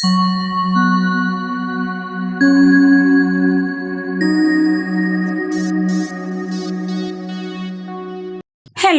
Hello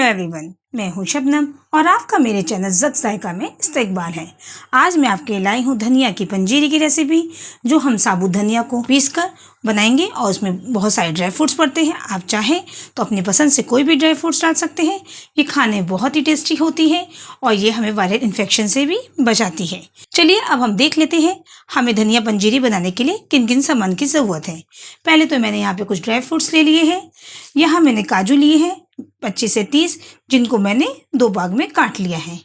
everyone, मैं हूं शबनम और आपका मेरे चैनल ज़क ज़ायका में इस्तकबाल है। आज मैं आपके लाई हूं धनिया की पंजीरी की रेसिपी, जो हम साबुत धनिया को पीसकर बनाएंगे और उसमें बहुत सारे ड्राई फ्रूट्स पड़ते हैं। आप चाहें तो अपनी पसंद से कोई भी ड्राई फ्रूट्स डाल सकते हैं। ये खाने बहुत ही टेस्टी होती है और ये हमें वायरल इन्फेक्शन से भी बचाती है। चलिए अब हम देख लेते हैं हमें धनिया पंजीरी बनाने के लिए किन किन सामान की ज़रूरत है। पहले तो मैंने यहाँ पे कुछ ड्राई फ्रूट्स ले लिए हैं। यहाँ मैंने काजू लिए हैं 25 से 30, जिनको मैंने 2 भाग में काट लिया है।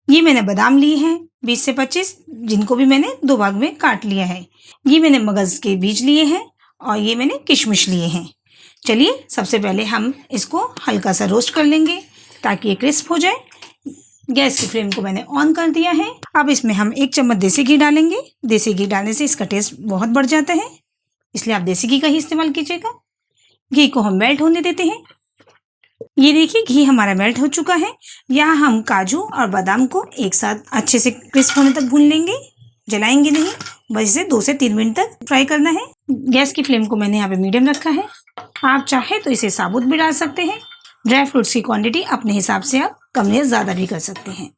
ये मैंने बादाम लिए हैं 20 से 25, जिनको भी मैंने 2 भाग में काट लिया है। ये मैंने मगज़ के बीज लिए हैं और ये मैंने किशमिश लिए हैं। चलिए सबसे पहले हम इसको हल्का सा रोस्ट कर लेंगे ताकि ये क्रिस्प हो जाए। गैस की फ्लेम को मैंने ऑन कर दिया है। अब इसमें हम 1 चम्मच देसी घी डालेंगे। देसी घी डालने से इसका टेस्ट बहुत बढ़ जाता है, इसलिए आप देसी घी का ही इस्तेमाल कीजिएगा। घी को हम मेल्ट होने देते हैं। ये देखिए घी हमारा मेल्ट हो चुका है। यहाँ हम काजू और बादाम को एक साथ अच्छे से क्रिस्प होने तक भून लेंगे, जलाएंगे नहीं, बस इसे 2 से 3 मिनट तक फ्राई करना है। गैस की फ्लेम को मैंने यहाँ पे मीडियम रखा है। आप चाहे तो इसे साबुत भी डाल सकते हैं। ड्राई फ्रूट्स की क्वांटिटी अपने हिसाब से आप कम या ज़्यादा भी कर सकते हैं।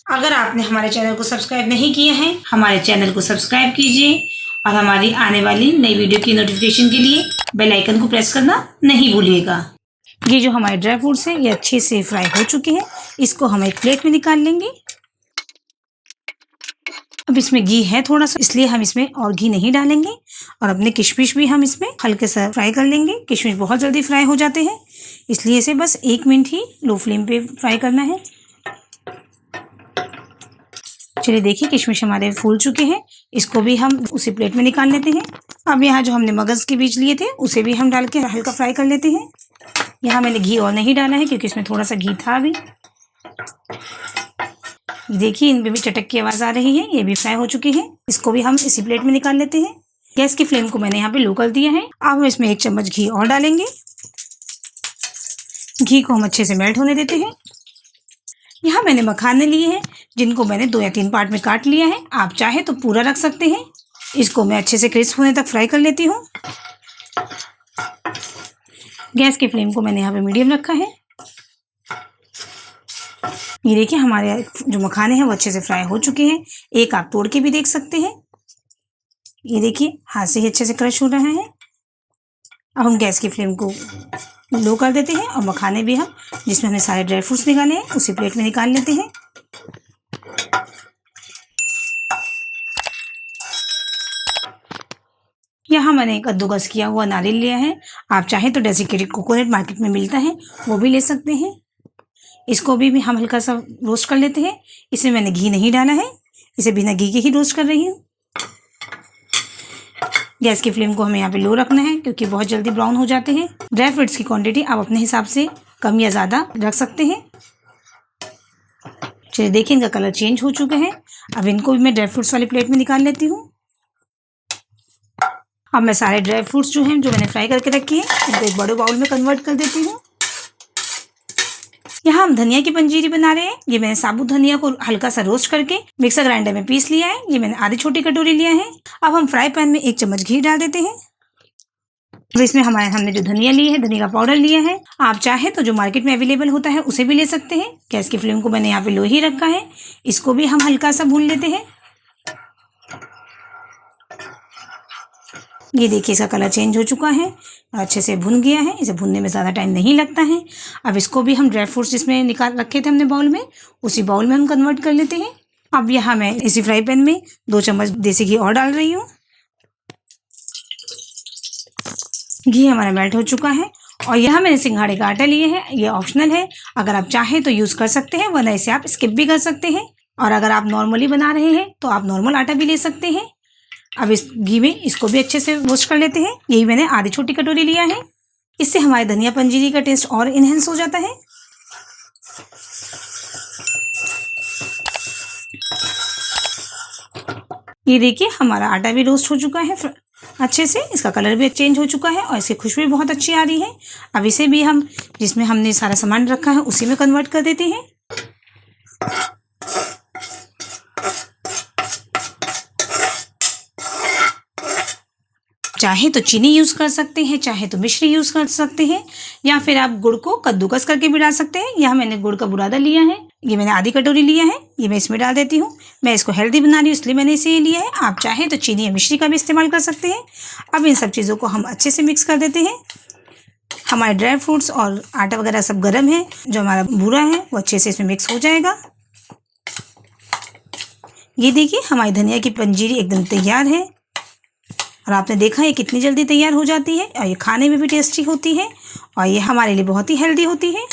अगर आपने हमारे चैनल को सब्सक्राइब नहीं किया है, हमारे चैनल को सब्सक्राइब कीजिए और हमारी आने वाली नई वीडियो की नोटिफिकेशन के लिए बेल आइकन को प्रेस करना नहीं भूलिएगा। ये जो हमारे ड्राई फ्रूट्स हैं ये अच्छे से फ्राई हो चुके हैं। इसको हम एक प्लेट में निकाल लेंगे। अब इसमें घी है थोड़ा सा, इसलिए हम इसमें और घी नहीं डालेंगे और अपने किशमिश भी हम इसमें हल्के सा फ्राई कर लेंगे। किशमिश बहुत जल्दी फ्राई हो जाते हैं, इसलिए इसे बस 1 मिनट ही लो फ्लेम पे फ्राई करना है। चलिए देखिए किशमिश हमारे फूल चुके हैं। इसको भी हम उसी प्लेट में निकाल लेते हैं। अब यहाँ जो हमने मगज़ के बीज लिए थे उसे भी हम डाल के हल्का फ्राई कर लेते हैं। यहाँ मैंने घी और नहीं डाला है क्योंकि इसमें थोड़ा सा घी था अभी। देखिए इनमें भी चटक की आवाज़ आ रही है, ये भी फ्राई हो चुकी है। इसको भी हम इसी प्लेट में निकाल लेते हैं। गैस की फ्लेम को मैंने यहाँ पे लो कर दिया है। अब हम इसमें 1 चम्मच घी और डालेंगे। घी को हम अच्छे से मेल्ट होने देते हैं। यहाँ मैंने मखाने लिए हैं, जिनको मैंने 2 या 3 पार्ट में काट लिया है। आप चाहे तो पूरा रख सकते हैं। इसको मैं अच्छे से क्रिस्प होने तक फ्राई कर लेती हूँ। गैस की फ्लेम को मैंने यहाँ पे मीडियम रखा है। ये देखिए हमारे जो मखाने हैं वो अच्छे से फ्राई हो चुके हैं। एक आप तोड़ के भी देख सकते हैं। ये देखिए हाथ से ही अच्छे से क्रश हो रहा है। अब हम गैस की फ्लेम को लो कर देते हैं और मखाने भी हम जिसमें हमने सारे ड्राई फ्रूट्स निकाले हैं उसी प्लेट में निकाल लेते हैं। यहाँ मैंने कद्दूकस किया हुआ नारियल लिया है। आप चाहें तो डेसिकेटेड कोकोनट मार्केट में मिलता है, वो भी ले सकते हैं। इसको भी हम हल्का सा रोस्ट कर लेते हैं। इसमें मैंने घी नहीं डाला है, इसे बिना घी के ही रोस्ट कर रही हूँ। गैस की फ्लेम को हमें यहाँ पे लो रखना है क्योंकि बहुत जल्दी ब्राउन हो जाते हैं। ड्राई फ्रूट्स की क्वांटिटी आप अपने हिसाब से कम या ज़्यादा रख सकते हैं। चलिए देखिए इनका कलर चेंज हो चुका है। अब इनको भी मैं ड्राई फ्रूट्स वाली प्लेट में निकाल लेती हूँ। अब मैं सारे ड्राई फ्रूट्स जो हैं जो मैंने फ्राई करके रखे हैं इनको एक बड़े बाउल में कन्वर्ट कर देती हूँ। यहाँ हम धनिया की पंजीरी बना रहे हैं। ये मैंने साबुत धनिया को हल्का सा रोस्ट करके मिक्सर ग्राइंडर में पीस लिया है। ये मैंने आधी छोटी कटोरी लिया है। अब हम फ्राई पैन में 1 चम्मच घी डाल देते हैं। तो इसमें हमने जो धनिया ली है, धनिया का पाउडर लिया है। आप चाहे तो जो मार्केट में अवेलेबल होता है उसे भी ले सकते हैं। गैस की फ्लेम को मैंने यहाँ पे लो ही रखा है। इसको भी हम हल्का सा भून लेते हैं। ये देखिए इसका कलर चेंज हो चुका है, अच्छे से भुन गया है। इसे भुनने में ज़्यादा टाइम नहीं लगता है। अब इसको भी हम ड्राई फ्रूट्स जिसमें निकाल रखे थे हमने बाउल में, उसी बाउल में हम कन्वर्ट कर लेते हैं। अब यहाँ मैं इसी फ्राई पैन में 2 चम्मच देसी घी और डाल रही हूँ। घी हमारा मेल्ट हो चुका है और यहाँ मैंने सिंघाड़े का आटा लिए है। ये ऑप्शनल है, अगर आप चाहें तो यूज़ कर सकते हैं, वरना इसे आप स्किप भी कर सकते हैं। और अगर आप नॉर्मली बना रहे हैं तो आप नॉर्मल आटा भी ले सकते हैं। अब इस घी में इसको भी अच्छे से रोस्ट कर लेते हैं। यही मैंने आधी छोटी कटोरी लिया है। इससे हमारे धनिया पंजीरी का टेस्ट और इन्हेंस हो जाता है। ये देखिए हमारा आटा भी रोस्ट हो चुका है अच्छे से। इसका कलर भी चेंज हो चुका है और इसकी खुशबू भी बहुत अच्छी आ रही है। अब इसे भी हम जिसमें हमने सारा सामान रखा है उसी में कन्वर्ट कर देते हैं। चाहे तो चीनी यूज़ कर सकते हैं, चाहे तो मिश्री यूज़ कर सकते हैं, या फिर आप गुड़ को कद्दूकस करके भी डाल सकते हैं। यहाँ मैंने गुड़ का बुरादा लिया है, ये मैंने आधी कटोरी लिया है, ये मैं इसमें डाल देती हूँ। मैं इसको हेल्दी बना रही हूँ इसलिए मैंने इसे लिया है। आप चाहें तो चीनी या मिश्री का भी इस्तेमाल कर सकते हैं। अब इन सब चीज़ों को हम अच्छे से मिक्स कर देते हैं। हमारे ड्राई फ्रूट्स और आटा वगैरह सब गर्म है, जो हमारा बूरा है वो अच्छे से इसमें मिक्स हो जाएगा। ये देखिए हमारी धनिया की पंजीरी एकदम तैयार है, और आपने देखा ये कितनी जल्दी तैयार हो जाती है, और ये खाने में भी टेस्टी होती है, और ये हमारे लिए बहुत ही हेल्दी होती है।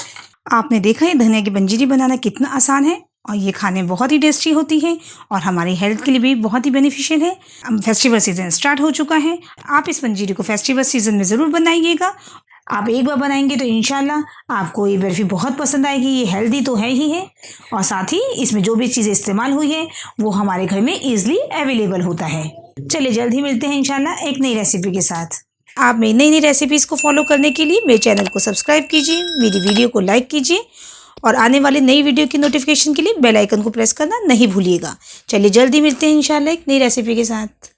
आपने देखा ये धनिया की पंजीरी बनाना कितना आसान है, और ये खाने में बहुत ही टेस्टी होती है, और हमारी हेल्थ के लिए भी बहुत ही बेनिफिशियल है। अब फेस्टिवल सीज़न स्टार्ट हो चुका है, आप इस पंजीरी को फेस्टिवल सीज़न में ज़रूर बनाइएगा। आप एक बार बनाएंगे तो इंशाल्लाह आपको ये बर्फ़ी बहुत पसंद आएगी। ये हेल्दी तो है ही है, और साथ ही इसमें जो भी चीज़ें इस्तेमाल हुई है वो हमारे घर में ईज़िली अवेलेबल होता है। चलिए जल्द ही मिलते हैं इंशाल्लाह एक नई रेसिपी के साथ। आप मेरी नई नई रेसिपीज़ को फॉलो करने के लिए मेरे चैनल को सब्सक्राइब कीजिए, मेरी वीडियो को लाइक कीजिए, और आने वाली नई वीडियो की नोटिफिकेशन के लिए बेल आइकन को प्रेस करना नहीं भूलिएगा। चलिए जल्दी मिलते हैं इंशाल्लाह एक नई रेसिपी के साथ।